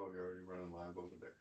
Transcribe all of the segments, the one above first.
Oh, you're already running live over there.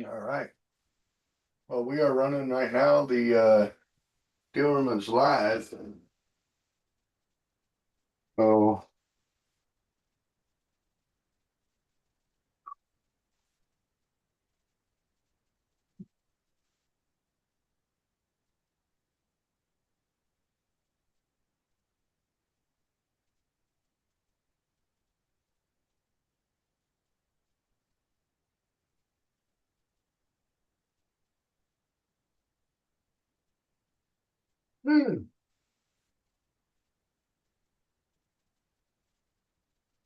All right. Well, we are running right now. The deal room is live. So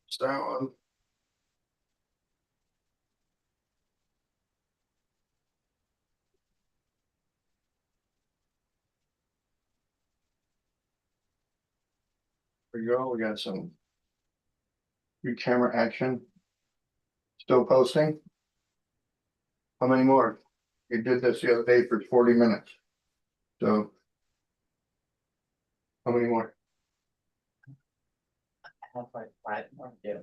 start one. Here we go. We got some new camera action. Still posting. How many more? You did this the other day for 40 minutes. So how many more? Have like 5 more. Yeah.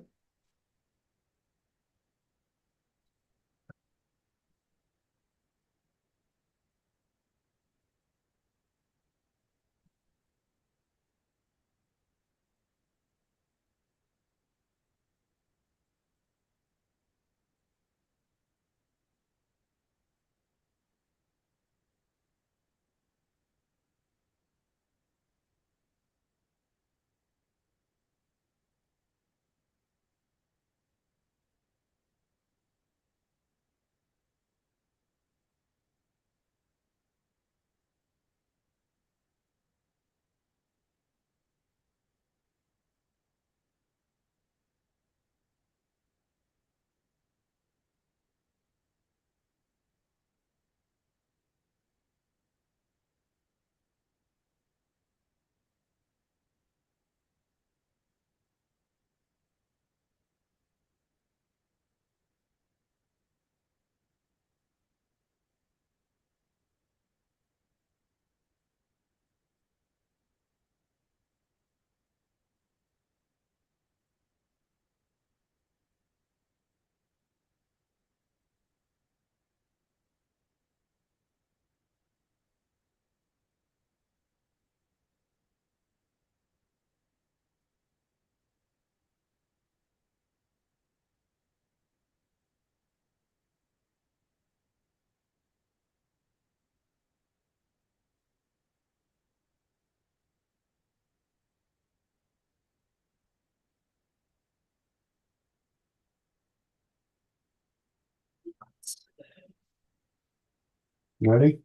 Ready?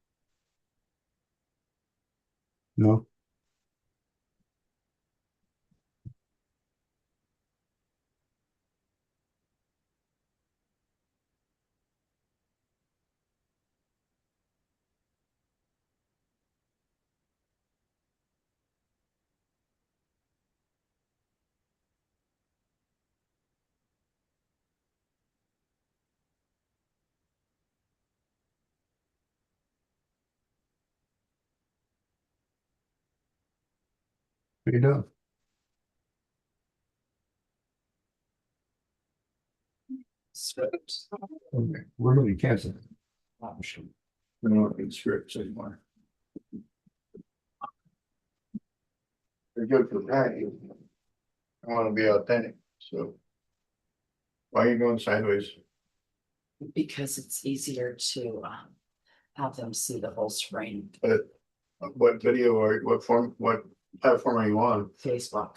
No. you doing? Okay, we're gonna cancel it. We don't need scripts anymore. They're good for that. I wanna be authentic, so. Why are you going sideways? Because it's easier to have them see the whole screen. But what video or what platform are you on? Facebook.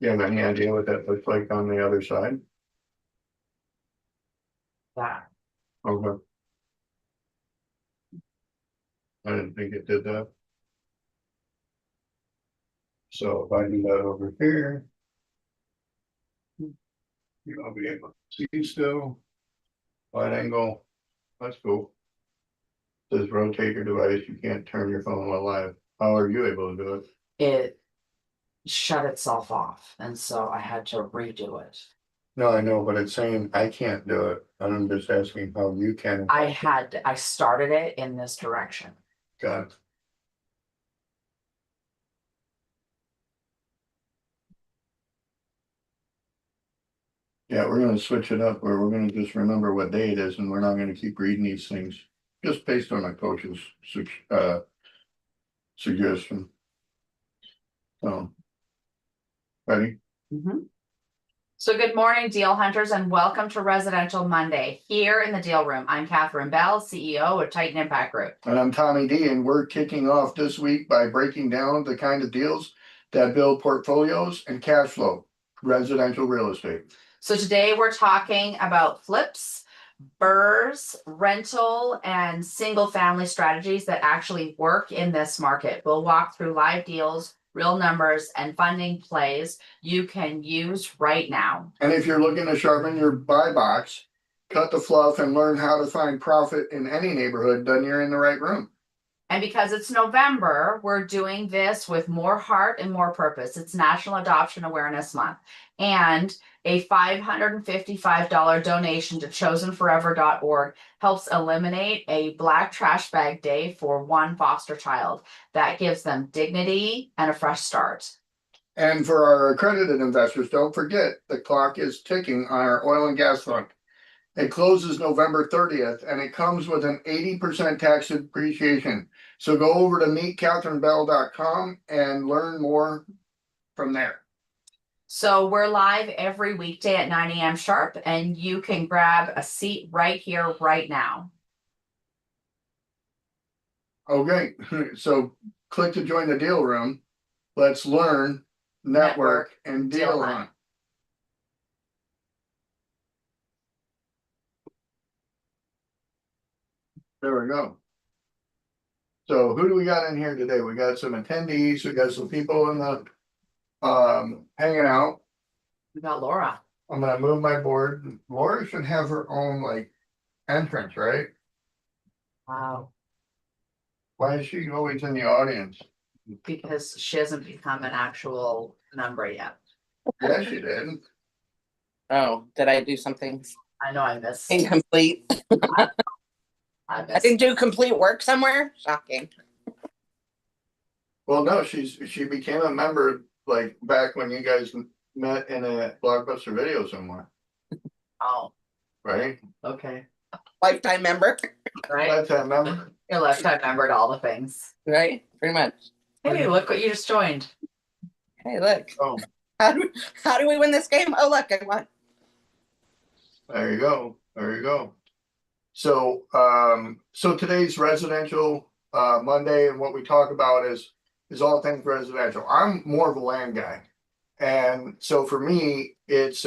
You have any idea what that looks like on the other side? That Okay. I didn't think it did that. So if I do that over here. You'll be able to see still. Wide angle, that's cool. Says rotate your device, you can't turn your phone while live. How are you able to do it? it shut itself off, and so I had to redo it. No, I know, but it's saying I can't do it. I'm just asking how you can. I started it in this direction. Got it. Yeah, we're gonna switch it up where we're gonna just remember what day it is and we're not gonna keep reading these things. Just based on my coach's suggestion. So. Ready? So good morning, deal hunters, and welcome to Residential Monday here in the deal room. I'm Catherine Bell, CEO of Titan Impact Group. And I'm Tommy D, and we're kicking off this week by breaking down the kind of deals that build portfolios and cash flow, residential real estate. So today we're talking about flips, BRRRRs, rental, and single family strategies that actually work in this market. We'll walk through live deals, real numbers, and funding plays you can use right now. And if you're looking to sharpen your buy box, cut the fluff, and learn how to find profit in any neighborhood, then you're in the right room. And because it's November, we're doing this with more heart and more purpose. It's National Adoption Awareness Month. And a $555 donation to chosenforever.org helps eliminate a black trash bag day for one foster child. That gives them dignity and a fresh start. And for our accredited investors, don't forget the clock is ticking on our oil and gas fund. It closes November 30th and it comes with an 80% tax depreciation. So go over to meetcatherinebell.com and learn more from there. So we're live every weekday at 9 a.m. sharp, and you can grab a seat right here, right now. Okay, so click to join the deal room. Let's learn, network, and deal hunt. There we go. So who do we got in here today? We got some attendees, we got some people in the hanging out. We got Laura. I'm gonna move my board. Laura should have her own like entrance, right? Wow. Why is she always in the audience? Because she hasn't become an actual member yet. Yeah, she did. Oh, did I do something I know I missed. incomplete? I I missed. didn't do complete work somewhere? Shocking. Well, no, she became a member like back when you guys met in a Blockbuster video somewhere, Oh, right? okay. Lifetime member, Right? Lifetime member. You're lifetime member to all the things. right? Pretty much. Hey, look what you just joined. Hey, look. Oh, How do we win this game? Oh, look, I won. there you go. There you go. So, so today's residential Monday, and what we talk about is all things residential. I'm more of a land guy, and so for me, it's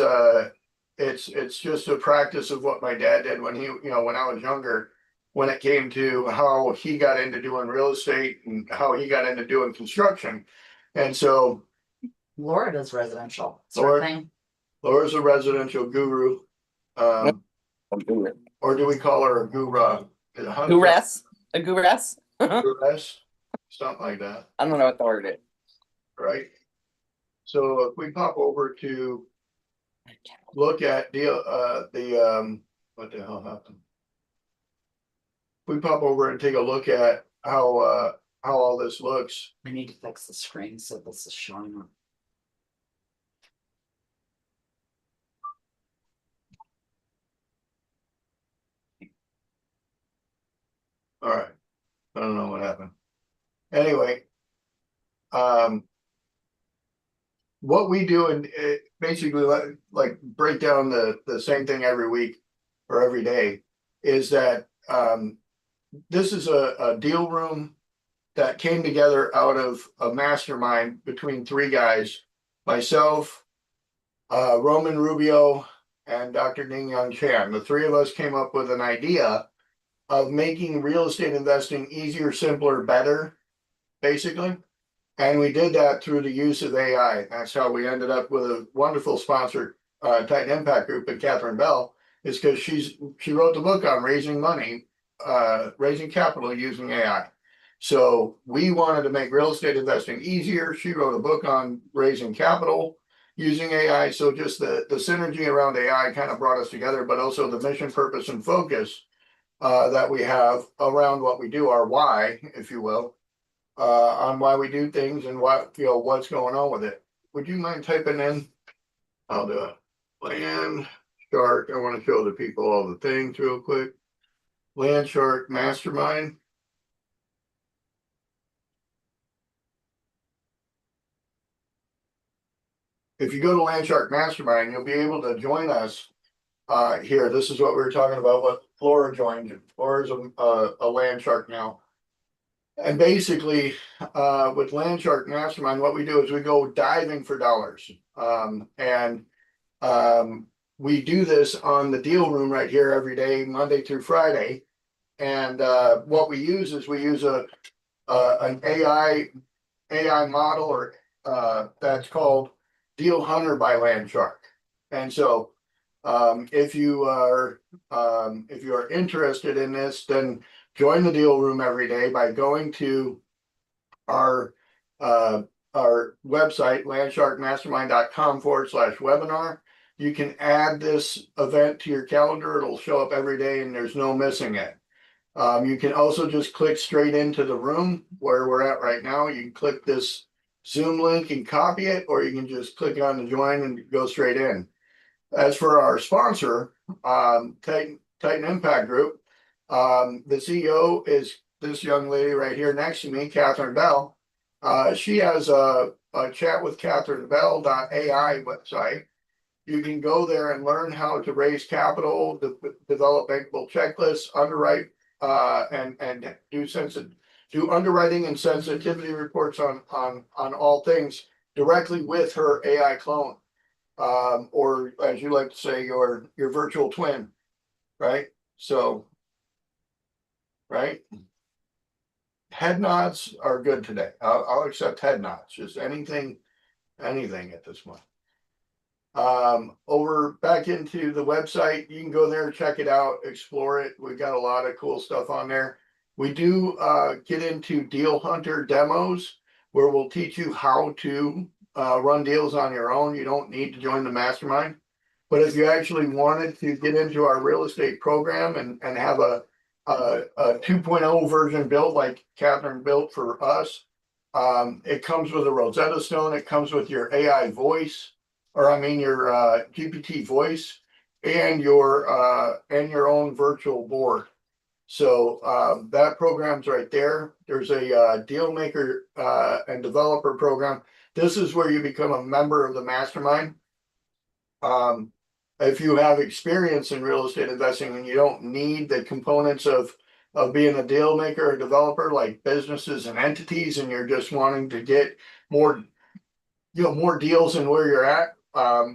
just a practice of what my dad did when when I was younger. When it came to how he got into doing real estate and how he got into doing construction, and so Laura does residential. Laura- Thing. Laura's a residential guru, or do we call her a guru? Guress? A guress? Guress? Something like that, I don't know what the word is. right? So if we pop over to look at what the hell happened? We pop over and take a look at how how all this looks. I need to fix the screen so this is showing up. All right, I don't know what happened. Anyway, um, what we do and basically like break down the same thing every week or every day is that this is a deal room that came together out of a mastermind between three guys, myself, Roman Rubio, and Dr. Ning Young Chan. The three of us came up with an idea of making real estate investing easier, simpler, better, basically. And we did that through the use of AI. That's how we ended up with a wonderful sponsor, Titan Impact Group, and Catherine Bell, is because she wrote the book on raising money, raising capital using AI. So we wanted to make real estate investing easier. She wrote a book on raising capital using AI. So just the synergy around AI kind of brought us together, but also the mission, purpose, and focus that we have around what we do, our why, if you will, on why we do things and what, what's going on with it. Would you mind typing in? I'll do it. Land Shark. I want to show the people all the things real quick. Land Shark Mastermind. If you go to Land Shark Mastermind, you'll be able to join us here. This is what we were talking about, what Flora joined. Flora's a Land Shark now. And basically, with Land Shark Mastermind, what we do is we go diving for dollars. We do this on the deal room right here every day, Monday through Friday. And what we use is we use an AI model or that's called Deal Hunter by Land Shark. And so if you are interested in this, then join the deal room every day by going to our website, landsharkmastermind.com/webinar. You can add this event to your calendar. It'll show up every day and there's no missing it. You can also just click straight into the room where we're at right now. You can click this Zoom link and copy it, or you can just click on the join and go straight in. As for our sponsor, Titan Impact Group, the CEO is this young lady right here next to me, Catherine Bell. She has a chat with Catherine Bell.ai website. You can go there and learn how to raise capital, develop bankable checklists, underwrite, and do underwriting and sensitivity reports on all things directly with her AI clone, or as you like to say, your virtual twin, right? So, right. Head nods are good today. I'll accept head nods. Just anything at this point. Over back into the website, you can go there and check it out, explore it. We've got a lot of cool stuff on there. We do get into Deal Hunter demos where we'll teach you how to run deals on your own. You don't need to join the mastermind. But if you actually wanted to get into our real estate program and have a 2.0 version built like Catherine built for us, it comes with a Rosetta Stone. It comes with your AI voice, or I mean your GPT voice, and your own virtual board. So that program's right there. There's a deal maker and developer program. This is where you become a member of the mastermind. If you have experience in real estate investing and you don't need the components of being a deal maker or developer like businesses and entities, and you're just wanting to get more deals in where you're at,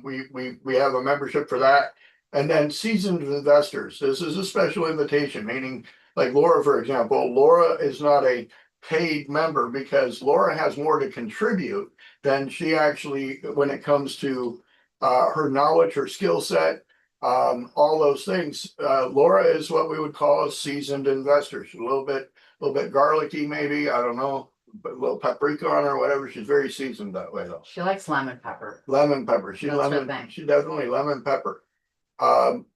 we have a membership for that. And then seasoned investors. This is a special invitation, meaning like Laura, for example. Laura is not a paid member because Laura has more to contribute than she actually, when it comes to her knowledge, her skill set, all those things. Laura is what we would call a seasoned investor. She's a little bit garlicky, maybe. I don't know. But a little paprika on her, whatever. She's very seasoned that way, though. She likes lemon pepper. Lemon pepper. She's definitely lemon pepper.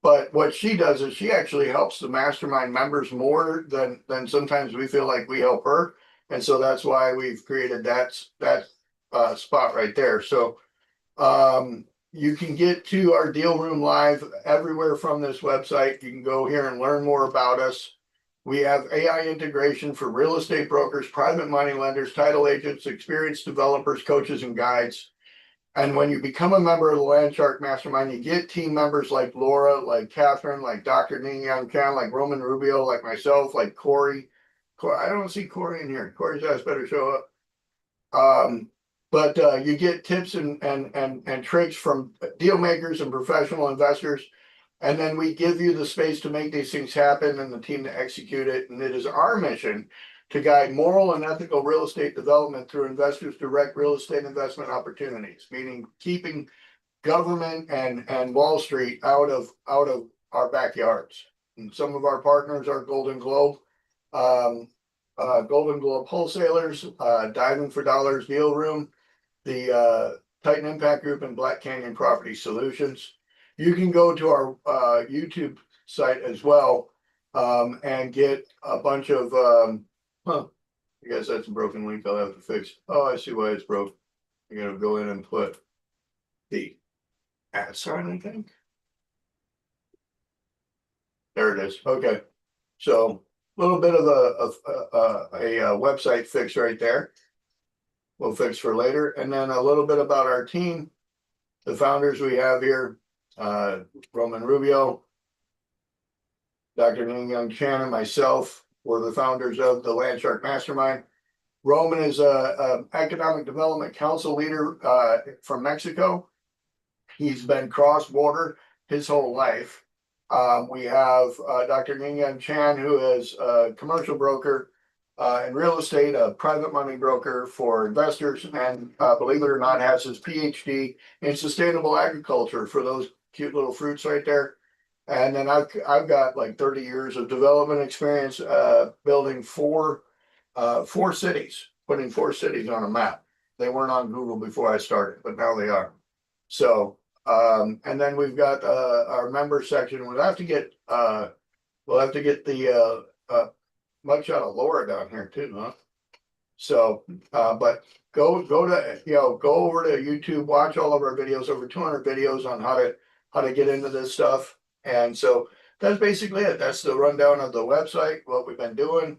But what she does is she actually helps the mastermind members more than sometimes we feel like we help her. And so that's why we've created that spot right there. So you can get to our deal room live everywhere from this website. You can go here and learn more about us. We have AI integration for real estate brokers, private money lenders, title agents, experienced developers, coaches, and guides. And when you become a member of the Landshark Mastermind, you get team members like Laura, like Catherine, like Dr. Ning Young Chan, like Roman Rubio, like myself, like Corey. I don't see Corey in here. Corey's ass better show up. But you get tips and tricks from deal makers and professional investors. And then we give you the space to make these things happen and the team to execute it. And it is our mission to guide moral and ethical real estate development through investors' direct real estate investment opportunities, meaning keeping government and Wall Street out of our backyards. And some of our partners are Golden Globe wholesalers, Diving for Dollars Deal Room, the Titan Impact Group, and Black Canyon Property Solutions. You can go to our YouTube site as well and get a bunch of I guess that's a broken link I'll have to fix. Oh, I see why it's broke. I'm gonna go in and put the @ sign, I think. There it is. Okay. So a little bit of a website fix right there. We'll fix for later. And then a little bit about our team. The founders we have here, Roman Rubio, Dr. Ning Young Chan, and myself were the founders of the Landshark Mastermind. Roman is a economic development council leader from Mexico. He's been cross-border his whole life. We have Dr. Ning Young Chan, who is a commercial broker in real estate, a private money broker for investors, and believe it or not, has his PhD in sustainable agriculture for those cute little fruits right there. And then I've got like 30 years of development experience building four cities, putting 4 cities on a map. They weren't on Google before I started, but now they are. So and then we've got our member section. We'll have to get the mugshot of Laura down here too, huh? So but go to go over to YouTube, watch all of our videos, over 200 videos on how to get into this stuff. And so that's basically it. That's the rundown of the website, what we've been doing.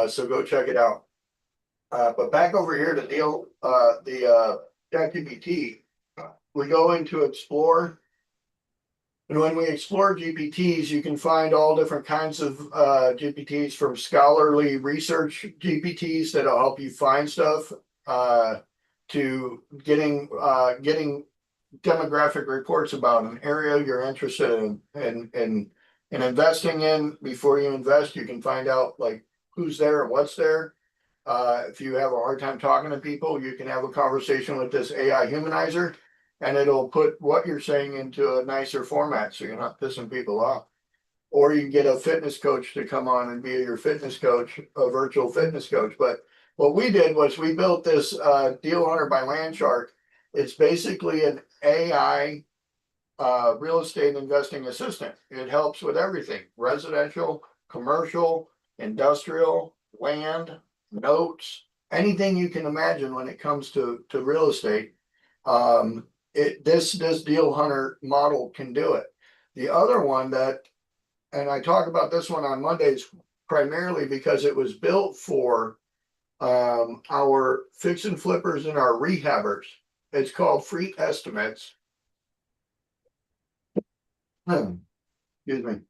So go check it out. But back over here to the ChatGPT, we go into explore. And when we explore GPTs, you can find all different kinds of GPTs, from scholarly research GPTs that'll help you find stuff to getting demographic reports about an area you're interested in investing in. Before you invest, you can find out like who's there and what's there. If you have a hard time talking to people, you can have a conversation with this AI humanizer, and it'll put what you're saying into a nicer format so you're not pissing people off. Or you can get a fitness coach to come on and be your fitness coach, a virtual fitness coach. But what we did was we built this Deal Hunter by Landshark. It's basically an AI real estate investing assistant. It helps with everything: residential, commercial, industrial, land, notes, anything you can imagine when it comes to real estate. This Deal Hunter model can do it. The other one and I talk about this one on Mondays primarily because it was built for our fix and flippers and our rehabbers. It's called Free Estimates. Excuse me.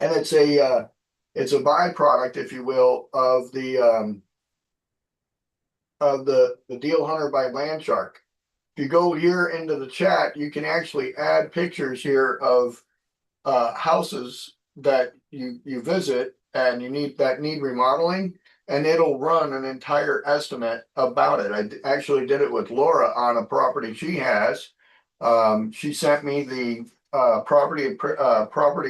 And it's a byproduct, if you will, of the Deal Hunter by Landshark. If you go here into the chat, you can actually add pictures here of houses that you visit and need remodeling, and it'll run an entire estimate about it. I actually did it with Laura on a property she has. She sent me the property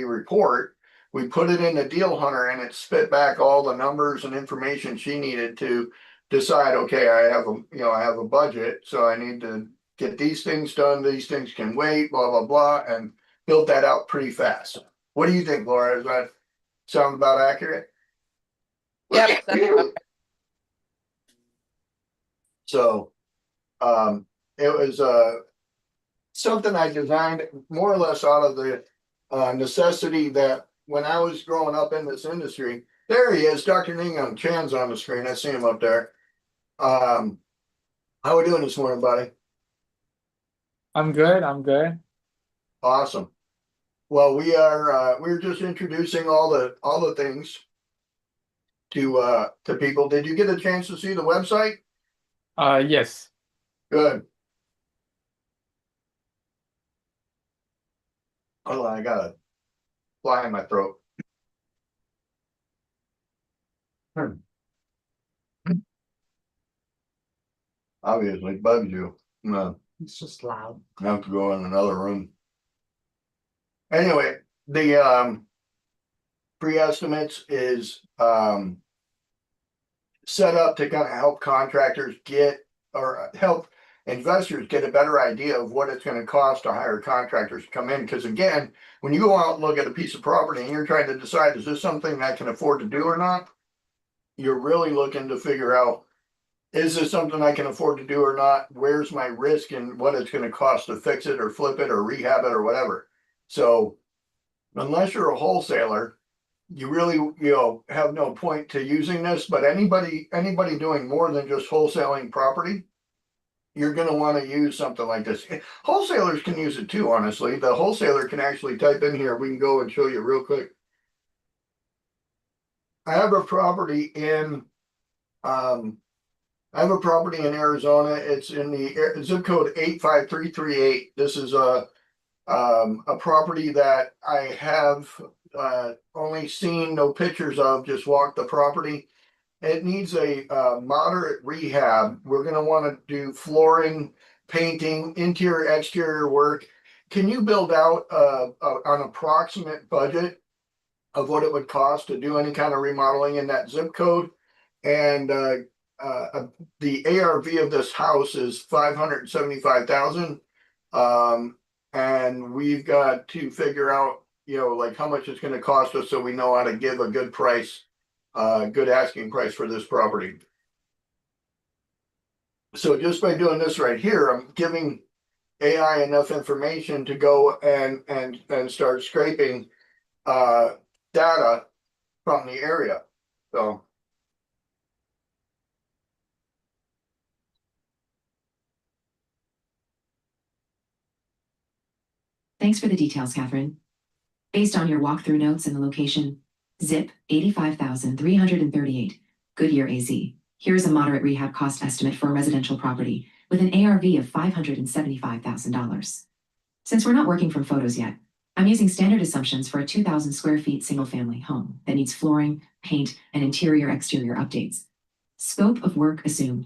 report. We put it in the Deal Hunter, and it spit back all the numbers and information she needed to decide, okay, I have a budget, so I need to get these things done. These things can wait, blah, blah, blah, and built that out pretty fast. What do you think, Laura? Does that sound about accurate? Yep. So, it was, something I designed more or less out of the, necessity that when I was growing up in this industry, there he is, Dr. Ningham Chan's on the screen. I see him up there. How we doing this morning, buddy? I'm good. I'm good. Awesome. Well, we're just introducing all the things to people. Did you get a chance to see the website? Yes. Good. Hold on, I got a fly in my throat. Obviously bugs you. No, It's just loud. I have to go in another room. Anyway, the pre-estimates is set up to kind of help contractors get or help investors get a better idea of what it's going to cost to hire contractors to come in. Because again, when you go out and look at a piece of property and you're trying to decide, is this something I can afford to do or not? You're really looking to figure out, is this something I can afford to do or not? Where's my risk and what it's going to cost to fix it or flip it or rehab it or whatever. So unless you're a wholesaler, you really, have no point to using this, but anybody doing more than just wholesaling property, you're going to want to use something like this. Wholesalers can use it too, honestly. The wholesaler can actually type in here. We can go and show you real quick. I have a property in, Arizona. It's in the zip code 85338. This is a property that I have only seen no pictures of, just walked the property. It needs a moderate rehab. We're going to want to do flooring, painting, interior, exterior work. Can you build out an approximate budget of what it would cost to do any kind of remodeling in that zip code? And the ARV of this house is $575,000. And we've got to figure out, like how much it's going to cost us so we know how to give a good price, good asking price for this property. So just by doing this right here, I'm giving AI enough information to go and start scraping data from the area. So Thanks for the details, Catherine. Based on your walkthrough notes and the location, zip 85,338, Goodyear AZ. Here's a moderate rehab cost estimate for a residential property with an ARV of $575,000. Since we're not working from photos yet, I'm using standard assumptions for a 2,000 square feet single-family home that needs flooring, paint, and interior-exterior updates. Scope of work assumed.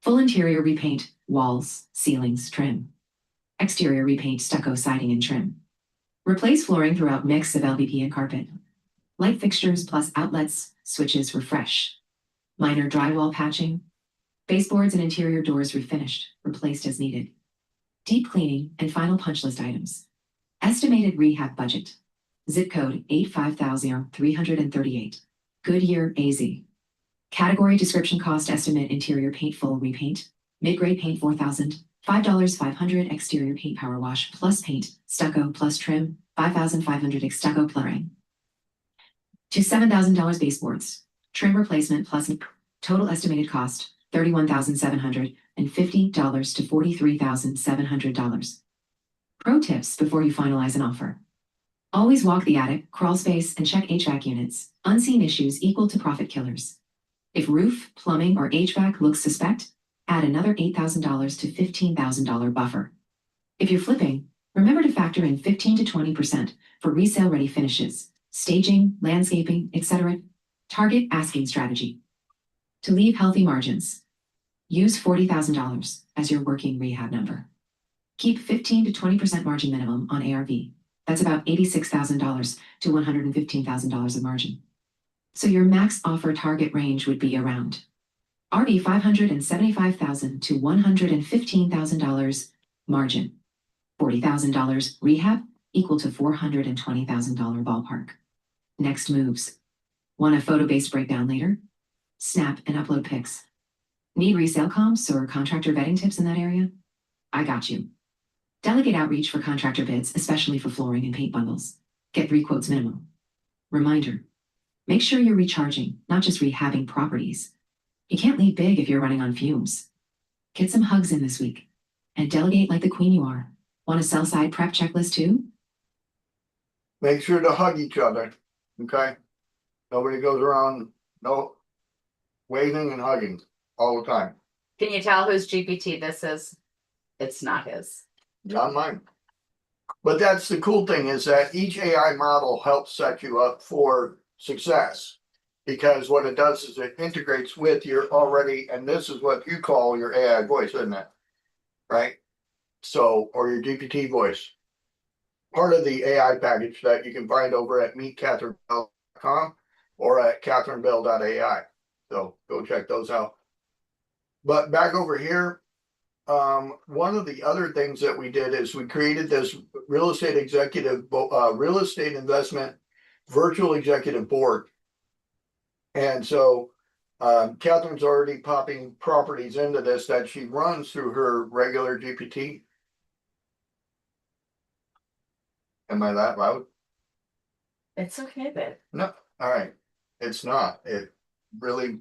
Full interior repaint, walls, ceilings, trim. Exterior repaint, stucco, siding, and trim. Replace flooring throughout mix of LVP and carpet. Light fixtures plus outlets, switches refresh. Minor drywall patching. Baseboards and interior doors refinished, replaced as needed. Deep cleaning and final punch list items. Estimated rehab budget. Zip code 85,338. Goodyear AZ. Category description cost estimate interior paint full repaint. Mid-grade paint $4,000. $5,500 exterior paint power wash plus paint, stucco plus trim, $5,500 stucco plumbing. To $7,000 baseboards, trim replacement plus total estimated cost $31,750 to $43,700. Pro tips before you finalize an offer. Always walk the attic, crawl space, and check HVAC units. Unseen issues equal to profit killers. If roof, plumbing, or HVAC looks suspect, add another $8,000 to $15,000 buffer. If you're flipping, remember to factor in 15 to 20% for resale-ready finishes, staging, landscaping, etc. Target asking strategy. To leave healthy margins, use $40,000 as your working rehab number. Keep 15 to 20% margin minimum on ARV. That's about $86,000 to $115,000 of margin. So your max offer target range would be around RV $575,000 to $115,000 margin. $40,000 rehab equal to $420,000 ballpark. Next moves. Want a photo-based breakdown later? Snap and upload pics. Need resale comps or contractor vetting tips in that area? I got you. Delegate outreach for contractor bids, especially for flooring and paint bundles. Get 3 quotes minimum. Reminder, make sure you're recharging, not just rehabbing properties. You can't lead big if you're running on fumes. Get some hugs in this week and delegate like the queen you are. Want a sell side prep checklist too? Make sure to hug each other, okay? Nobody goes around, no waving and hugging all the time. Can you tell whose GPT this is? It's not his. Not mine. But that's the cool thing is that each AI model helps set you up for success. Because what it does is it integrates with your already, and this is what you call your AI voice, isn't it? Right? So, or your GPT voice. Part of the AI package that you can find over at meetcatherinebell.com or at catherinebell.ai. So go check those out. But back over here, one of the other things that we did is we created this real estate investment virtual executive board. And so Catherine's already popping properties into this that she runs through her regular GPT. Am I that loud? It's okay, babe. No, all right. It's not. It really,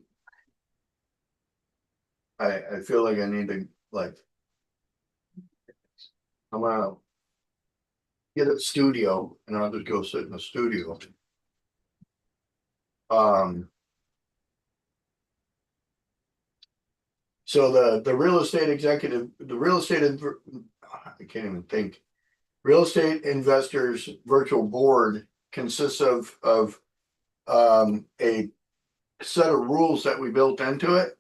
I feel like I need to I'm gonna get a studio and I'll just go sit in the studio. So the real estate executive, I can't even think. Real estate investors virtual board consists of a set of rules that we built into it.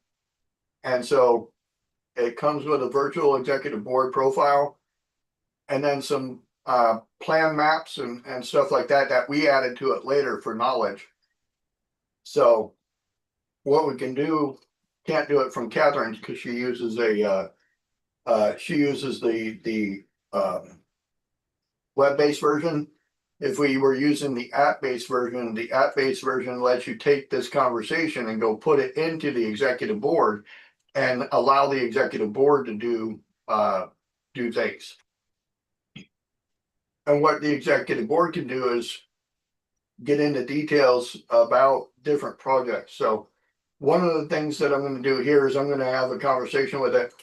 And so it comes with a virtual executive board profile and then some plan maps and stuff like that we added to it later for knowledge. So what we can do, can't do it from Catherine because she uses the web-based version. If we were using the app-based version lets you take this conversation and go put it into the executive board and allow the executive board to do things. And what the executive board can do is get into details about different projects. So one of the things that I'm going to do here is I'm going to have a conversation with it.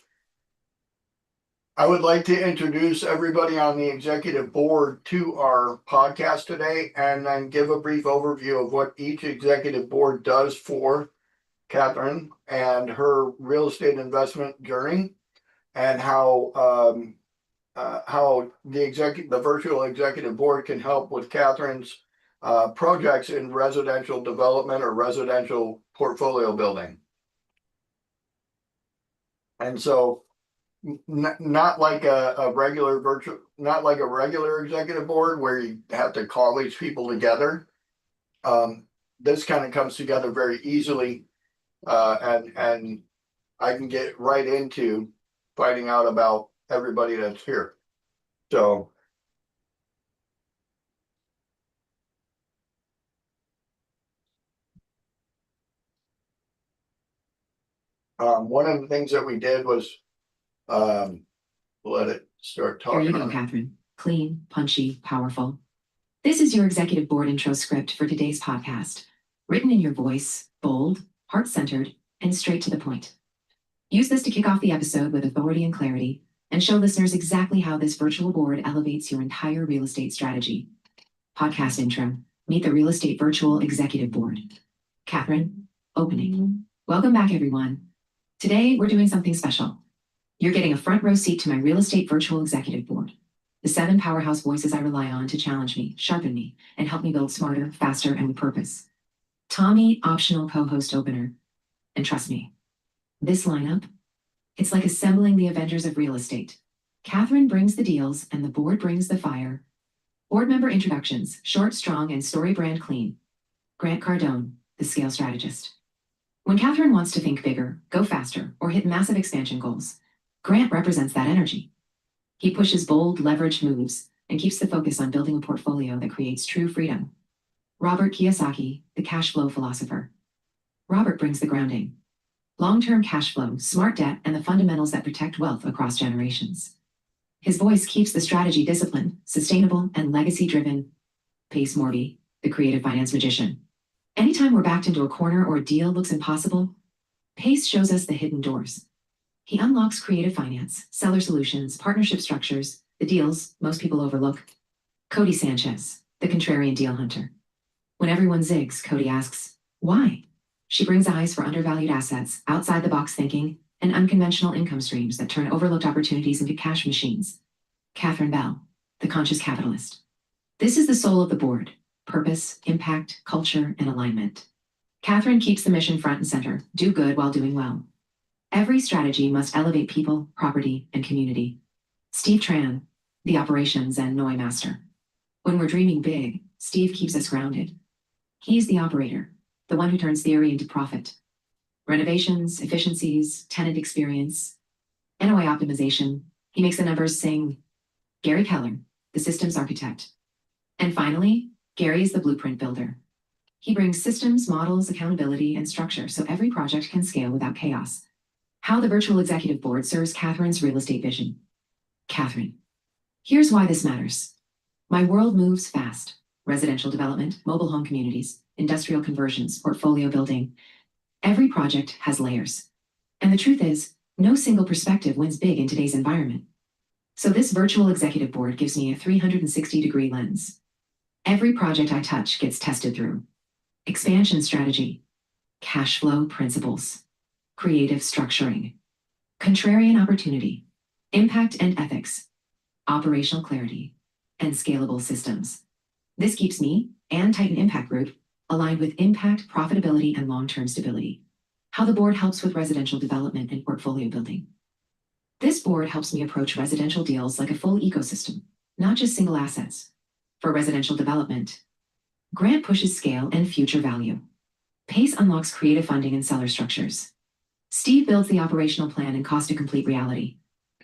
I would like to introduce everybody on the executive board to our podcast today and then give a brief overview of what each executive board does for Catherine and her real estate investment journey and how the virtual executive board can help with Catherine's projects in residential development or residential portfolio building. And so not like a regular executive board where you have to call these people together. This kind of comes together very easily, and I can get right into finding out about everybody that's here. So one of the things that we did was let it start Here you talking. go, Catherine. Clean, punchy, powerful. This is your executive board intro script for today's podcast, written in your voice, bold, heart-centered, and straight to the point. Use this to kick off the episode with authority and clarity, and show listeners exactly how this virtual board elevates your entire real estate strategy. Podcast intro. Meet the Real Estate Virtual Executive Board. Catherine, opening. Welcome back, everyone. Today, we're doing something special. You're getting a front row seat to my Real Estate Virtual Executive Board, the 7 powerhouse voices I rely on to challenge me, sharpen me, and help me build smarter, faster, and with purpose. Tommy, optional co-host opener. And trust me, this lineup, it's like assembling the Avengers of real estate. Catherine brings the deals and the board brings the fire. Board member introductions, short, strong, and story brand clean. Grant Cardone, the scale strategist. When Catherine wants to think bigger, go faster, or hit massive expansion goals, Grant represents that energy. He pushes bold, leveraged moves and keeps the focus on building a portfolio that creates true freedom. Robert Kiyosaki, the cash flow philosopher. Robert brings the grounding. long-term cash flow, smart debt, and the fundamentals that protect wealth across generations. His voice keeps the strategy disciplined, sustainable, and legacy-driven. Pace Morby, the creative finance magician. Anytime we're backed into a corner or a deal looks impossible, Pace shows us the hidden doors. He unlocks creative finance, seller solutions, partnership structures, the deals most people overlook. Cody Sanchez, the contrarian deal hunter. When everyone zigs, Cody asks, why? She brings eyes for undervalued assets, outside the box thinking, and unconventional income streams that turn overlooked opportunities into cash machines. Catherine Bell, the conscious capitalist. This is the soul of the board: purpose, impact, culture, and alignment. Catherine keeps the mission front and center: do good while doing well. Every strategy must elevate people, property, and community. Steve Tran, the operations and Noi master. When we're dreaming big, Steve keeps us grounded. He's the operator, the one who turns theory into profit. Renovations, efficiencies, tenant experience, NOI optimization. He makes the numbers sing. Gary Keller, the systems architect. And finally, Gary is the blueprint builder. He brings systems, models, accountability, and structure so every project can scale without chaos. How the virtual executive board serves Catherine's real estate vision. Catherine, here's why this matters. My world moves fast. Residential development, mobile home communities, industrial conversions, portfolio building. Every project has layers. And the truth is, no single perspective wins big in today's environment. So this virtual executive board gives me a 360-degree lens. Every project I touch gets tested through expansion strategy, cash flow principles, creative structuring, contrarian opportunity, impact and ethics, operational clarity, and scalable systems. This keeps me and Titan Impact Group aligned with impact, profitability, and long-term stability. How the board helps with residential development and portfolio building. This board helps me approach residential deals like a full ecosystem, not just single assets. For residential development, Grant pushes scale and future value. Pace unlocks creative funding and seller structures. Steve builds the operational plan and cost to complete reality.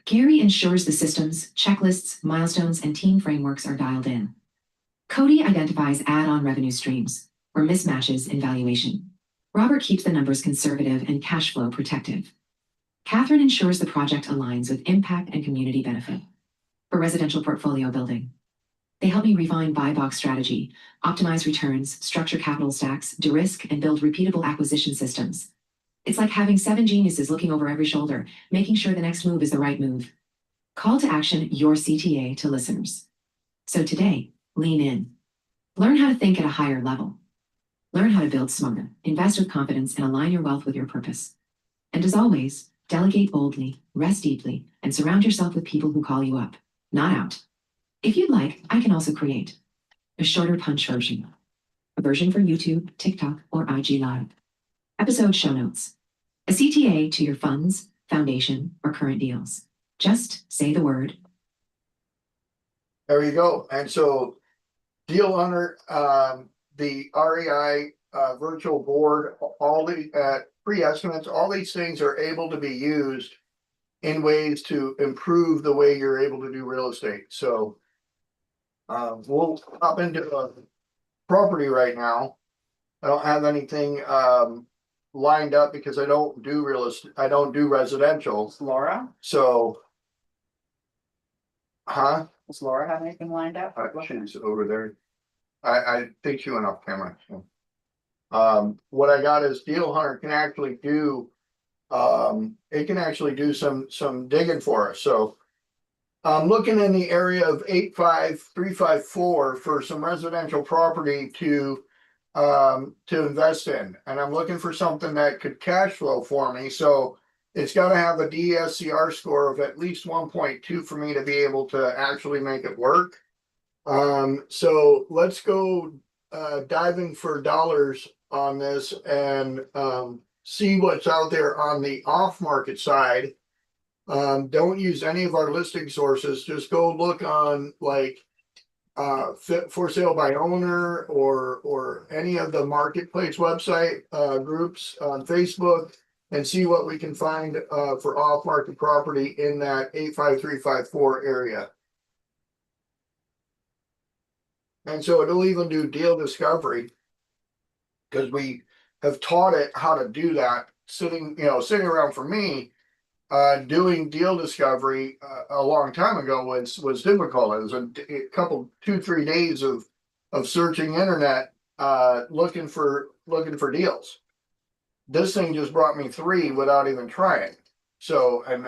Gary ensures the systems, checklists, milestones, and team frameworks are dialed in. Cody identifies add-on revenue streams or mismatches in valuation. Robert keeps the numbers conservative and cash flow protective. Catherine ensures the project aligns with impact and community benefit. For residential portfolio building, they help me refine buy box strategy, optimize returns, structure capital stacks, de-risk, and build repeatable acquisition systems. It's like having 7 geniuses looking over every shoulder, making sure the next move is the right move. Call to action your CTA to listeners. So today, lean in. Learn how to think at a higher level. Learn how to build smarter, invest with confidence, and align your wealth with your purpose. And as always, delegate boldly, rest deeply, and surround yourself with people who call you up, not out. If you'd like, I can also create a shorter punch version. A version for YouTube, TikTok, or IG Live. Episode show notes. A CTA to your funds, foundation, or current deals. Just say the word. There you go. And so Deal Hunter, the REI virtual board, all the pre-estimates, all these things are able to be used in ways to improve the way you're able to do real estate. So we'll hop into a property right now. I don't have anything lined up because I don't do real estate. I don't do residential. Does Laura? So, huh? Does Laura have anything lined up? She's over there. I think she went off camera. So. What I got is Deal Hunter can actually do. It can actually do some digging for us. So I'm looking in the area of 85354 for some residential property to invest in, and I'm looking for something that could cash flow for me. So it's got to have a DSCR score of at least 1.2 for me to be able to actually make it work. So let's go diving for dollars on this and see what's out there on the off market side. Don't use any of our listing sources. Just go look on like for sale by owner or any of the marketplace website groups on Facebook and see what we can find for off market property in that 85354 area. And so it'll even do deal discovery because we have taught it how to do that sitting around for me. Doing deal discovery a long time ago was difficult. It was a couple 2-3 days of searching internet looking for deals. This thing just brought me 3 without even trying. So and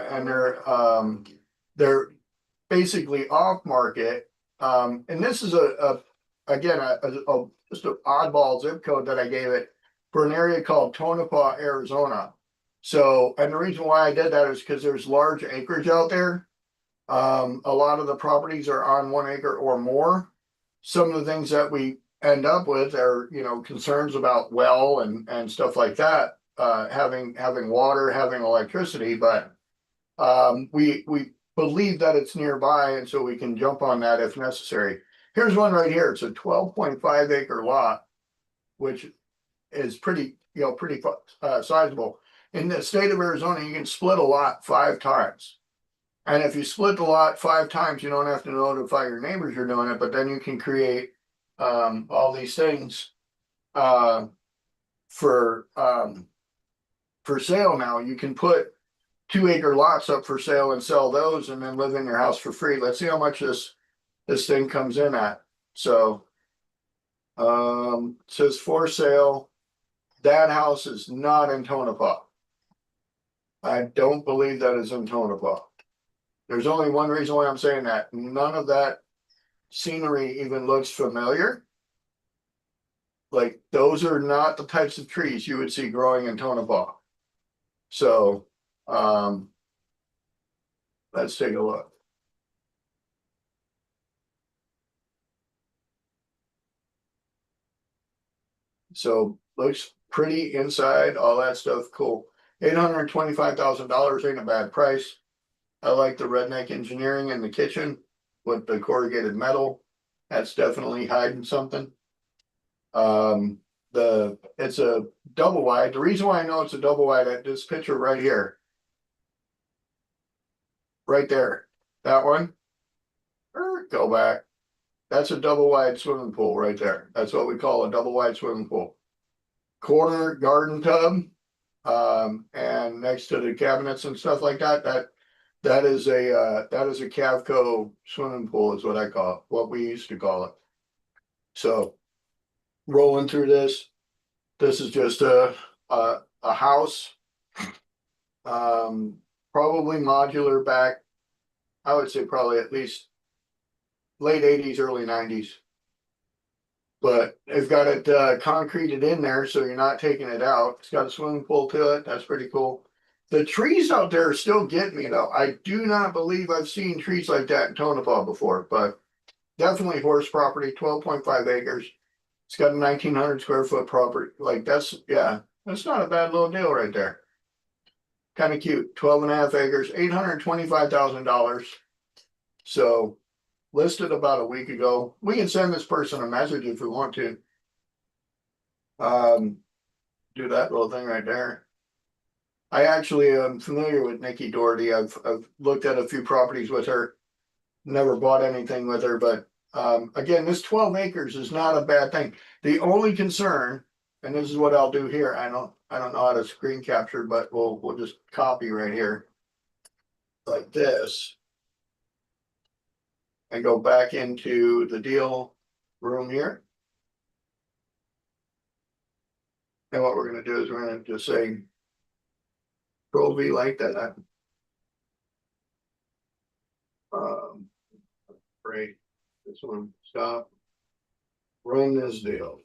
they're basically off market. And this is again just an oddball zip code that I gave it for an area called Tonopah, Arizona. So, and the reason why I did that is because there's large acreage out there. A lot of the properties are on 1 acre or more. Some of the things that we end up with are, concerns about well and stuff like that, having water, having electricity, but we believe that it's nearby, and so we can jump on that if necessary. Here's one right here. It's a 12.5 acre lot, which is pretty sizable. In the state of Arizona, you can split a lot 5 times. And if you split the lot 5 times, you don't have to notify your neighbors you're doing it, but then you can create all these things for sale now. You can put 2 acre lots up for sale and sell those and then live in your house for free. Let's see how much this thing comes in at. So it says for sale. That house is not in Tonopah. I don't believe that is in Tonopah. There's only one reason why I'm saying that. None of that scenery even looks familiar. Like, those are not the types of trees you would see growing in Tonopah. So, let's take a look. So, looks pretty inside, all that stuff, cool. $825,000 ain't a bad price. I like the redneck engineering in the kitchen with the corrugated metal. That's definitely hiding something. It's a double wide. The reason why I know it's a double wide at this picture right here. Right there. That one. Go back. That's a double wide swimming pool right there. That's what we call a double wide swimming pool. Corner garden tub. And next to the cabinets and stuff like that, that is a Cavco swimming pool is what I call it, what we used to call it. So rolling through this is just a house, probably modular back. I would say probably at least late 80s, early 90s. But they've got it concreted in there, so you're not taking it out. It's got a swimming pool to it. That's pretty cool. The trees out there are still getting me, though. I do not believe I've seen trees like that in Tonopah before, but definitely horse property, 12.5 acres. It's got a 1,900 square foot property. Like, that's not a bad little deal right there. Kind of cute. 12.5 acres, $825,000. So, listed about a week ago. We can send this person a message if we want to. Do that little thing right there. I actually am familiar with Nikki Doherty. I've looked at a few properties with her. Never bought anything with her, but again, this 12 acres is not a bad thing. The only concern, and this is what I'll do here. I don't know how to screen capture, but we'll just copy right here like this. And go back into the deal room here. And what we're going to do is we're going to just say Control V like that. Great. This one, stop. Run this deal.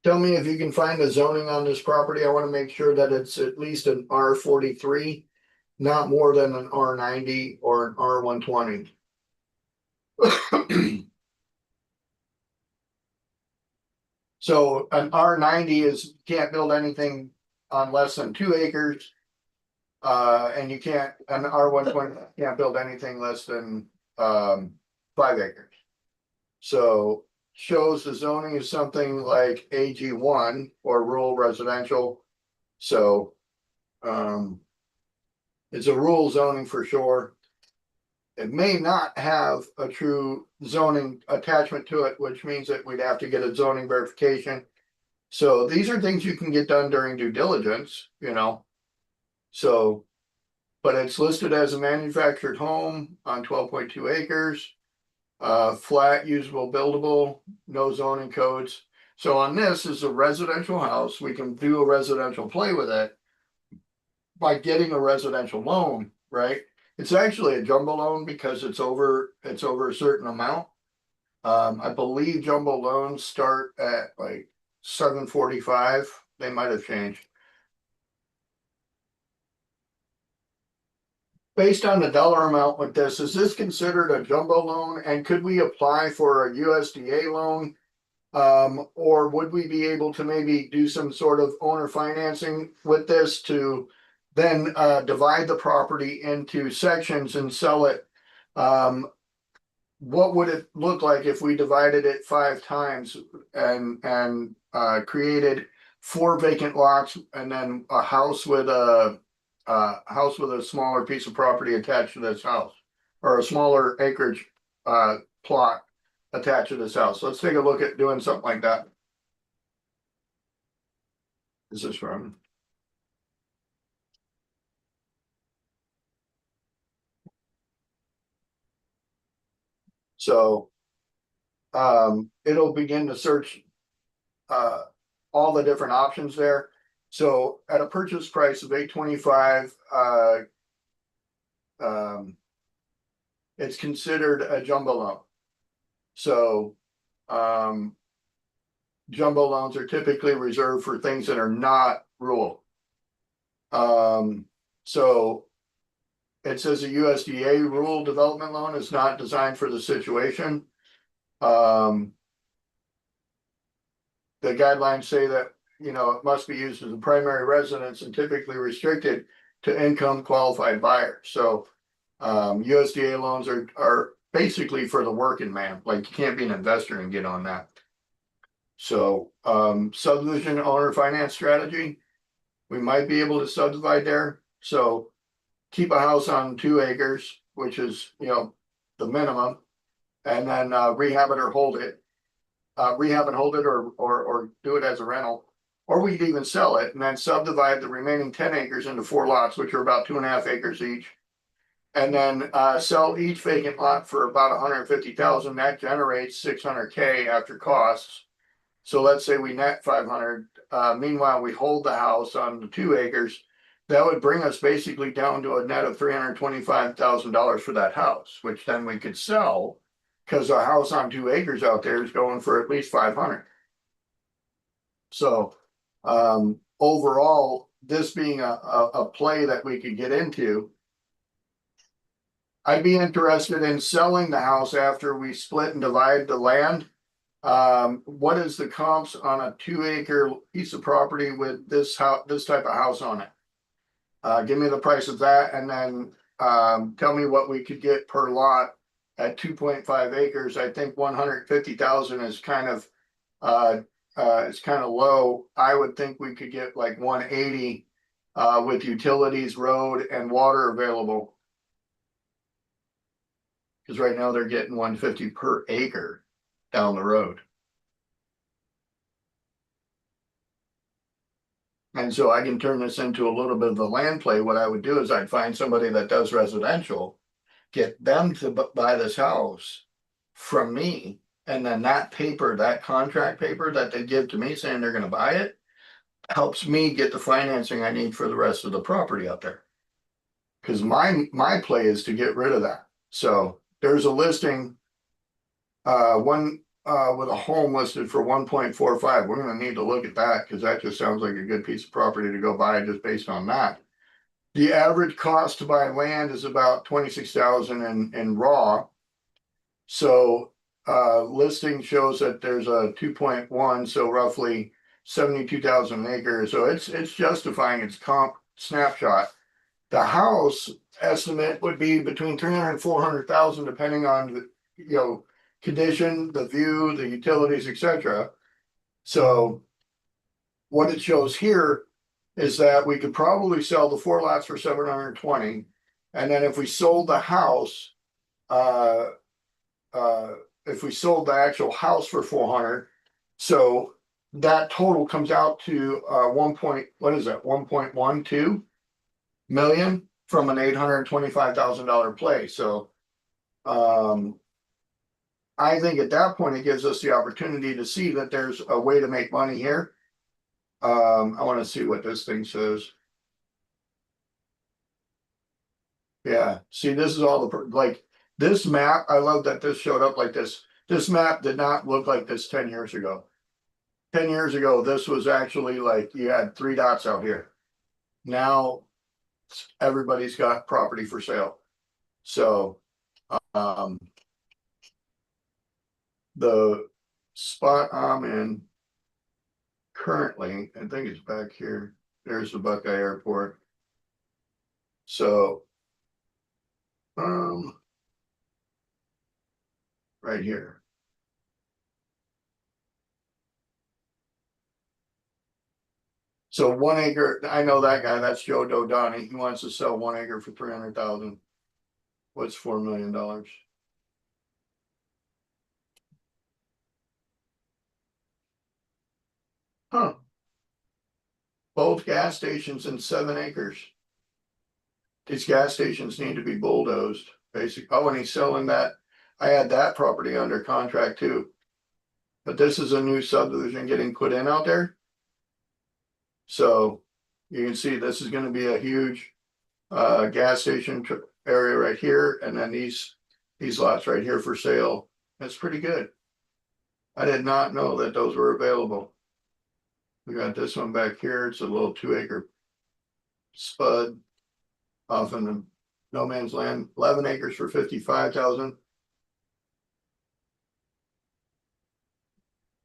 Tell me if you can find the zoning on this property. I want to make sure that it's at least an R43, not more than an R90 or an R120. So an R90 is can't build anything on less than 2 acres. And you can't, an R120 can't build anything less than 5 acres. So shows the zoning is something like AG1 or rural residential. So it's a rural zoning for sure. It may not have a true zoning attachment to it, which means that we'd have to get a zoning verification. So these are things you can get done during due diligence, you know. So, but it's listed as a manufactured home on 12.2 acres. Flat, usable, buildable, no zoning codes. So on this is a residential house. We can do a residential play with it by getting a residential loan, right? It's actually a jumbo loan because it's over a certain amount. I believe jumbo loans start at like 745. They might have changed. Based on the dollar amount with this, is this considered a jumbo loan? And could we apply for a USDA loan? Or would we be able to maybe do some sort of owner financing with this to then divide the property into sections and sell it? What would it look like if we divided it 5 times and created 4 vacant lots and then a house with a smaller piece of property attached to this house, or a smaller acreage plot attached to this house? Let's take a look at doing something like that. This is from. So it'll begin to search all the different options there. So at a purchase price of $825, it's considered a jumbo loan. So jumbo loans are typically reserved for things that are not rural. So it says a USDA rural development loan is not designed for the situation. The guidelines say that, you know, it must be used as a primary residence and typically restricted to income qualified buyers. So USDA loans are basically for the working man. Like, you can't be an investor and get on that. So subdivision owner finance strategy, we might be able to subdivide there. So keep a house on 2 acres, which is, you know, the minimum, and then rehab it or hold it. Rehab and hold it or do it as a rental, or we could even sell it and then subdivide the remaining 10 acres into 4 lots, which are about 2.5 acres each. And then sell each vacant lot for about $150,000. That generates $600K after costs. So let's say we net 500. Meanwhile, we hold the house on the 2 acres. That would bring us basically down to a net of $325,000 for that house, which then we could sell, because a house on 2 acres out there is going for at least 500. So overall, this being a play that we could get into, I'd be interested in selling the house after we split and divide the land. What is the comps on a 2-acre piece of property with this type of house on it? Give me the price of that, and then tell me what we could get per lot at 2.5 acres. I think 150,000 is kind of low. I would think we could get like 180 with utilities, road, and water available. Because right now they're getting 150 per acre down the road. And so I can turn this into a little bit of a land play. What I would do is I'd find somebody that does residential, get them to buy this house from me, and then that paper, that contract paper that they give to me saying they're going to buy it, helps me get the financing I need for the rest of the property out there. Because my play is to get rid of that. So there's a listing, one with a home listed for 1.45. We're going to need to look at that, because that just sounds like a good piece of property to go buy just based on that. The average cost to buy land is about $26,000 in raw. So listing shows that there's a 2.1, so roughly 72,000 acres. So it's justifying its comp snapshot. The house estimate would be between 300,000 and 400,000, depending on condition, the view, the utilities, etc. So what it shows here is that we could probably sell the 4 lots for 720. And then if we sold the house, if we sold the actual house for 400, so that total comes out to 1.12 million from an $825,000 play. So I think at that point it gives us the opportunity to see that there's a way to make money here. I want to see what this thing says. Yeah, see, this is all the like this map. I love that this showed up like this. This map did not look like this 10 years ago. 10 years ago, this was actually like you had 3 dots out here. Now everybody's got property for sale. So the spot I'm in currently, I think it's back here. There's the Buckeye Airport. So right here. So 1 acre, I know that guy, that's Joe Dodani. He wants to sell 1 acre for 300,000. What's $4 million? Huh. Both gas stations in 7 acres. These gas stations need to be bulldozed, basically. Oh, and he's selling that. I had that property under contract too. But this is a new subdivision getting put in out there. So you can see this is going to be a huge gas station area right here. And then these lots right here for sale. That's pretty good. I did not know that those were available. We got this one back here. It's a little 2 acre spud off in the no man's land. 11 acres for 55,000.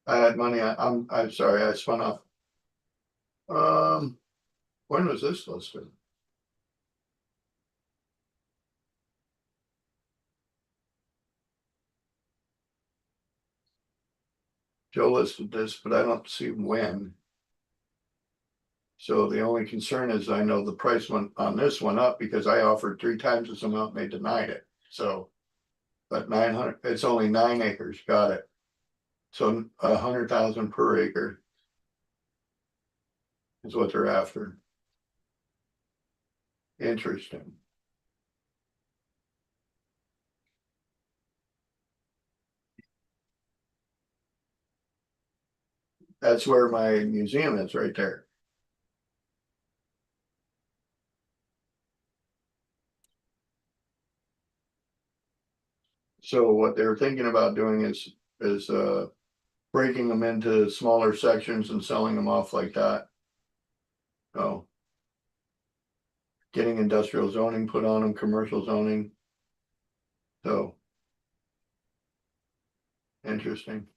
I had money. I'm sorry. I spun off. When was this listed? Joe listed this, but I don't see when. So the only concern is I know the price went on this one up because I offered 3 times this amount and they denied it. So, but 900, it's only 9 acres. Got it. So 100,000 per acre is what they're after. Interesting. That's where my museum is, right there. So what they're thinking about doing is breaking them into smaller sections and selling them off like that. Oh. Getting industrial zoning put on them, commercial zoning. So. Interesting.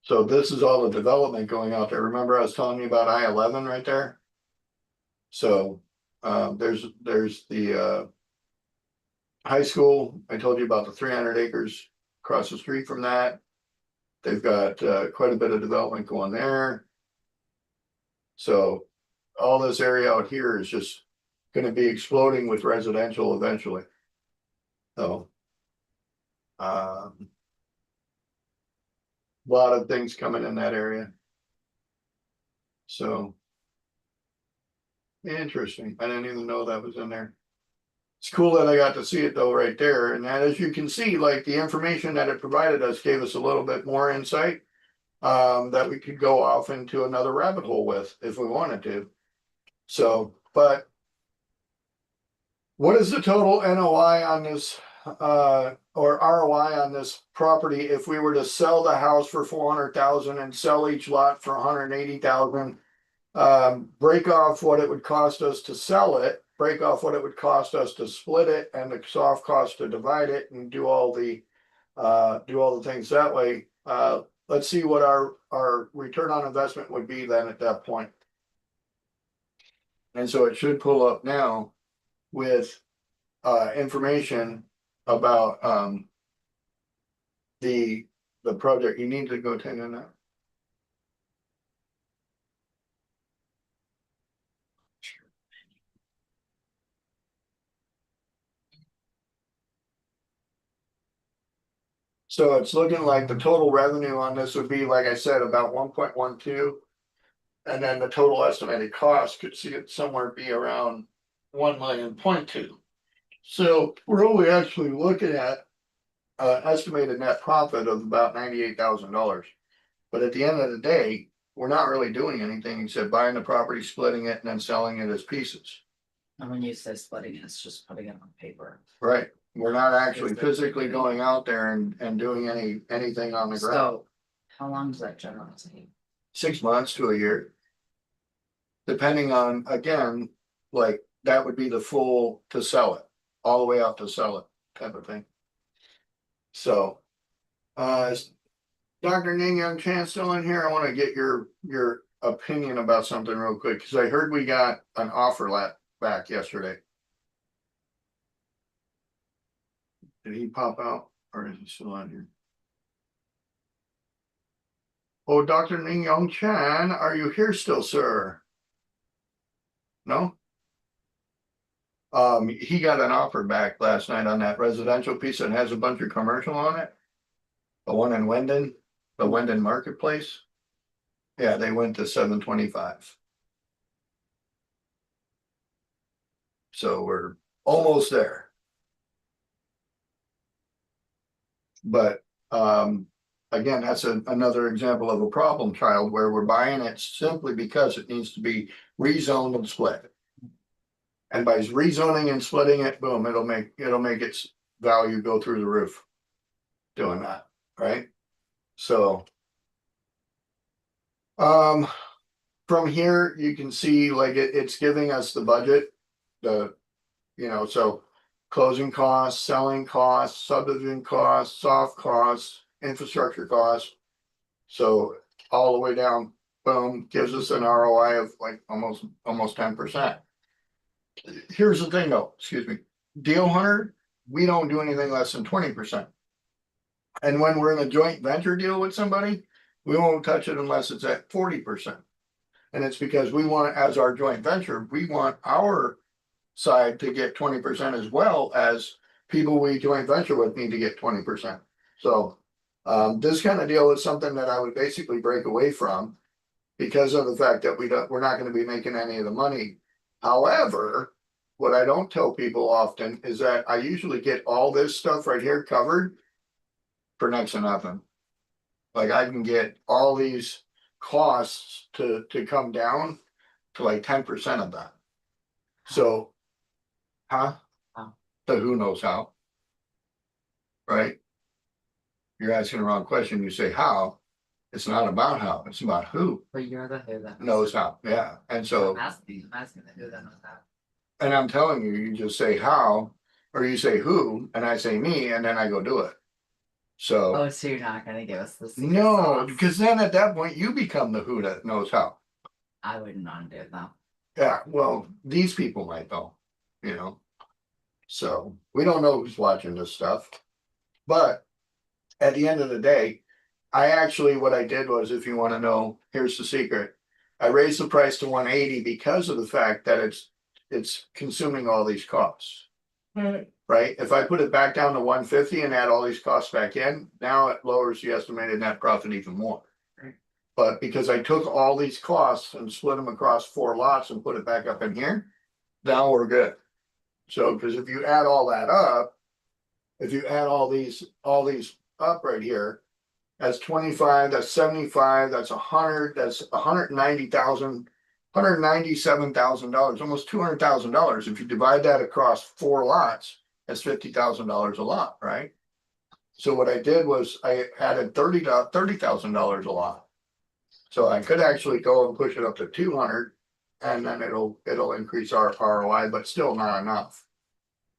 So this is all the development going out there. Remember I was telling you about I-11 right there? So there's the high school. I told you about the 300 acres across the street from that. They've got quite a bit of development going there. So all this area out here is just going to be exploding with residential eventually. So a lot of things coming in that area. So interesting. I didn't even know that was in there. It's cool that I got to see it though right there. And as you can see, like the information that it provided us gave us a little bit more insight that we could go off into another rabbit hole with if we wanted to. So, but what is the total NOI on this or ROI on this property if we were to sell the house for 400,000 and sell each lot for 180,000? Break off what it would cost us to sell it, break off what it would cost us to split it, and the soft cost to divide it, and do all the things that way. Let's see what our return on investment would be then at that point. And so it should pull up now with information about, the project, you need to go attend on that. So it's looking like the total revenue on this would be, like I said, about 1.12. And then the total estimated cost could see it somewhere be around 1.2 million. So we're only actually looking at estimated net profit of about $98,000. But at the end of the day, we're not really doing anything except buying the property, splitting it, and then selling it as pieces. And when you say splitting, it's just putting it on paper. Right? We're not actually physically going out there and doing anything on the ground. So how long does that generally take? 6 months to a year. Depending on, again, like that would be the full to sell it, all the way out to sell it type of thing. So, is Dr. Ning Young Chan still in here? I want to get your opinion about something real quick, because I heard we got an offer back yesterday. Did he pop out or is he still on here? Oh, Dr. Ning Young Chan, are you here still, sir? No? He got an offer back last night on that residential piece that has a bunch of commercial on it. The one in Wendon, the Wendon Marketplace. Yeah, they went to 725. So we're almost there. But again, that's another example of a problem child where we're buying it simply because it needs to be rezoned and split. And by rezoning and splitting it, boom, it'll make its value go through the roof. Doing that, right? So from here you can see like it's giving us the budget, so closing costs, selling costs, subdivision costs, soft costs, infrastructure costs. So all the way down, boom, gives us an ROI of like almost 10%. Here's the thing though, excuse me, Deal Hunter, we don't do anything less than 20%. And when we're in a joint venture deal with somebody, we won't touch it unless it's at 40%. And it's because we want, as our joint venture, we want our side to get 20% as well as people we joint venture with need to get 20%. So this kind of deal is something that I would basically break away from because of the fact that we're not going to be making any of the money. However, what I don't tell people often is that I usually get all this stuff right here covered for next to nothing. Like I can get all these costs to come down to like 10% of that. So, How? So who knows how? Right? You're asking the wrong question. You say how. It's not about how, it's about who But you're the who that knows how. Yeah. And so, I'm asking the who that knows how. and I'm telling you, you just say how, or you say who, and I say me, and then I go do it. So, Oh, so you're not gonna give us the secret no, sauce? because then at that point you become the who that knows how. I wouldn't want to do it though. Yeah, well, these people might know, So we don't know who's watching this stuff. But at the end of the day, what I did was, if you want to know, here's the secret. I raised the price to 180 because of the fact that it's consuming all these costs. Right? If I put it back down to 150 and add all these costs back in, now it lowers the estimated net profit even more. Right. But because I took all these costs and split them across 4 lots and put it back up in here, now we're good. So, because if you add all that up, if you add all these up right here, that's 25, that's 75, that's 100, that's $190,000, $197,000, almost $200,000. If you divide that across 4 lots, that's $50,000 a lot, right? So what I did was I added $30,000 a lot. So I could actually go and push it up to 200, and then it'll increase our ROI, but still not enough.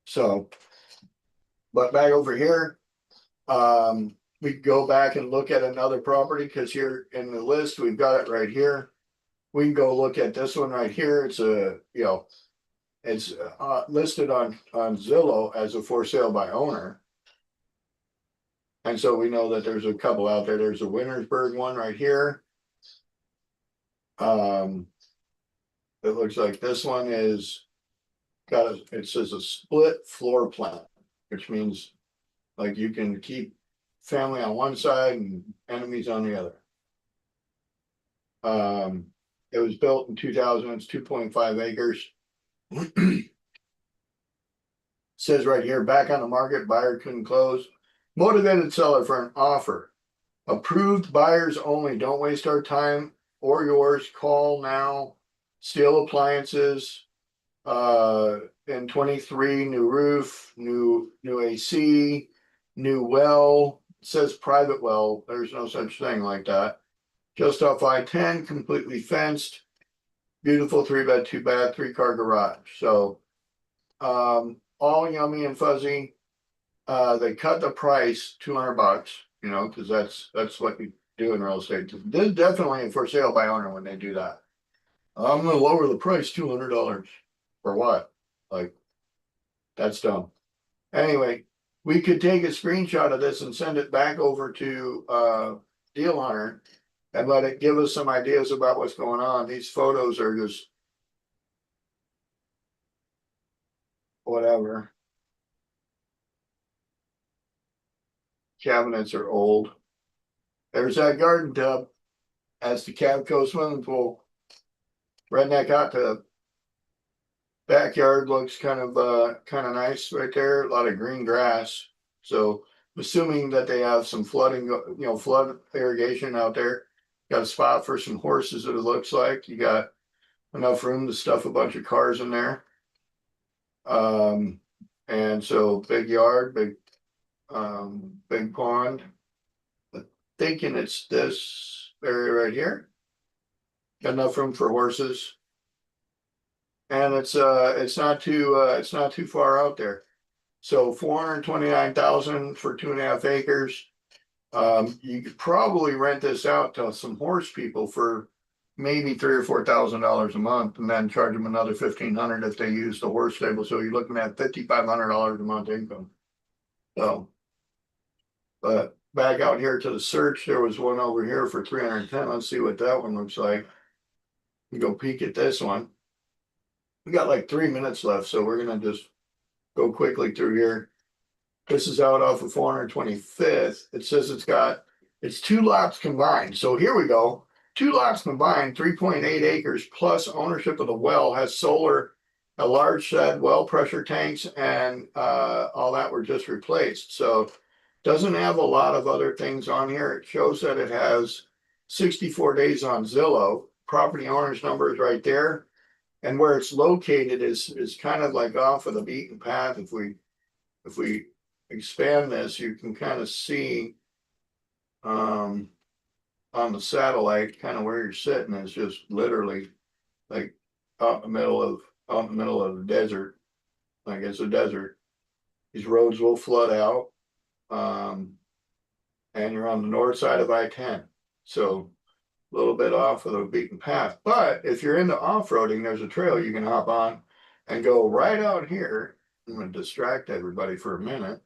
So, but back over here, we go back and look at another property, because here in the list, we've got it right here. We can go look at this one right here. It's it's listed on Zillow as a for sale by owner. And so we know that there's a couple out there. There's a Wintersburg one right here. It looks like this one is it says a split floor plan, which means like you can keep family on one side and enemies on the other. It was built in 2000, it's 2.5 acres. Says right here, back on the market, buyer couldn't close. Motivated seller for an offer. Approved buyers only. Don't waste our time or yours. Call now. Steel appliances. In 23, new roof, new AC, new well. It says private well. There's no such thing like that. Just off I-10, completely fenced. Beautiful 3-bed, 2-bath, 3-car garage. So, all yummy and fuzzy. They cut the price $200, you know, because that's what you do in real estate. This is definitely for sale by owner when they do that. I'm gonna lower the price $200 for what? Like, that's dumb. Anyway, we could take a screenshot of this and send it back over to Deal Hunter and let it give us some ideas about what's going on. These photos are just whatever. Cabinets are old. There's that garden tub. That's the Cavco swimming pool. Redneck hot tub. Backyard looks kind of nice right there. A lot of green grass. So I'm assuming that they have some flooding, you know, flood irrigation out there. Got a spot for some horses, it looks like. You got enough room to stuff a bunch of cars in there. And so big yard, big pond. I'm thinking it's this area right here. Got enough room for horses. And it's not too far out there. So 429,000 for 2.5 acres. You could probably rent this out to some horse people for maybe $3,000 or $4,000 a month, and then charge them another $1,500 if they use the horse stable. So you're looking at $5,500 a month income. So, but back out here to the search, there was one over here for 310. Let's see what that one looks like. We go peek at this one. We got like 3 minutes left, so we're gonna just go quickly through here. This is out off of 425th. It says it's 2 lots combined. So here we go. 2 lots combined, 3.8 acres plus ownership of the well, has solar, a large shed, well pressure tanks, and all that were just replaced. So doesn't have a lot of other things on here. It shows that it has 64 days on Zillow. Property owner's number is right there. And where it's located is kind of like off of the beaten path. If we expand this, you can kind of see on the satellite kind of where you're sitting is just literally like out in the middle of the desert. Like it's a desert. These roads will flood out. And you're on the north side of I-10. So a little bit off of the beaten path. But if you're into off-roading, there's a trail you can hop on and go right out here. I'm going to distract everybody for a minute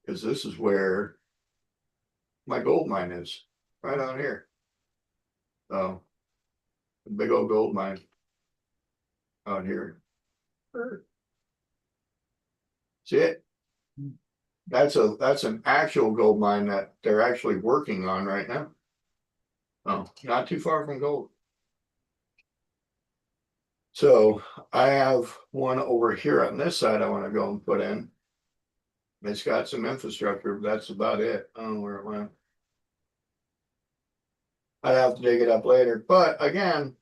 because this is where my gold mine is, right out here. So, big old gold mine out here. See it? That's an actual gold mine that they're actually working on right now. Oh, not too far from gold. So I have one over here on this side I want to go and put in. It's got some infrastructure, but that's about it. I don't know where it went. I'd have to dig it up later. But again,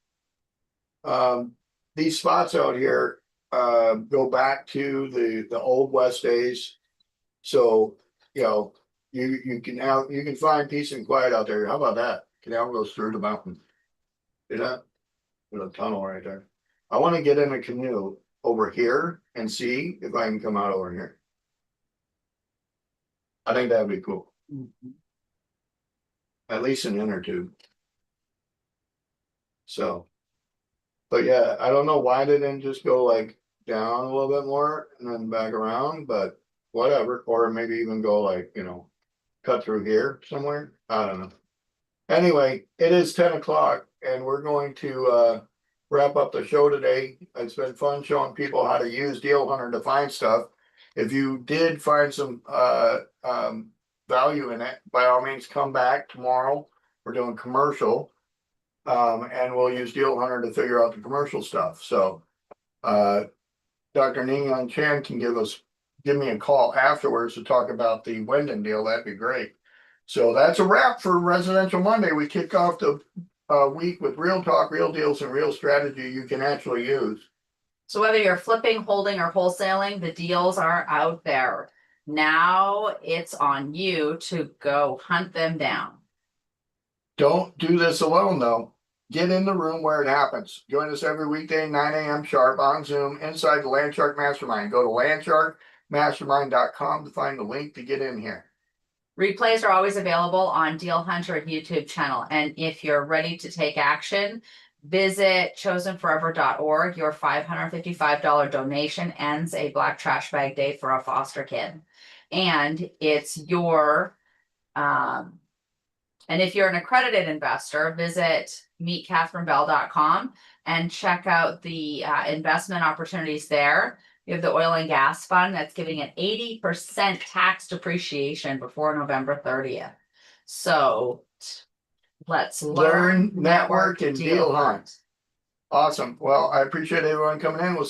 these spots out here go back to the old West days. So, you know, you can find peace and quiet out there. How about that? Canal goes through the mountain. See that? There's a tunnel right there. I want to get in a canoe over here and see if I can come out over here. I think that'd be cool. At least an inner tube. So, but yeah, I don't know why they didn't just go like down a little bit more and then back around, but whatever, or maybe even go like, cut through here somewhere. I don't know. Anyway, it is 10 o'clock and we're going to wrap up the show today. It's been fun showing people how to use Deal Hunter to find stuff. If you did find some value in it, by all means, come back tomorrow. We're doing commercial. And we'll use Deal Hunter to figure out the commercial stuff. So Dr. Ning Chan can give me a call afterwards to talk about the Wendon deal. That'd be great. So that's a wrap for Residential Monday. We kick off the week with real talk, real deals, and real strategy you can actually use. So whether you're flipping, holding, or wholesaling, the deals are out there. Now it's on you to go hunt them down. Don't do this alone though. Get in the room where it happens. Join us every weekday, 9 a.m. sharp on Zoom inside the Landshark Mastermind. Go to landsharkmastermind.com to find the link to get in here. Replays are always available on Deal Hunter YouTube channel. And if you're ready to take action, visit chosenforever.org. Your $555 donation ends a black trash bag day for a foster kid. And it's your, and if you're an accredited investor, visit meetcatherinebell.com and check out the investment opportunities there. You have the oil and gas fund that's giving an 80% tax depreciation before November 30th. So let's Learn, network, and deal hunt. Awesome. Well, I appreciate everyone coming in. We'll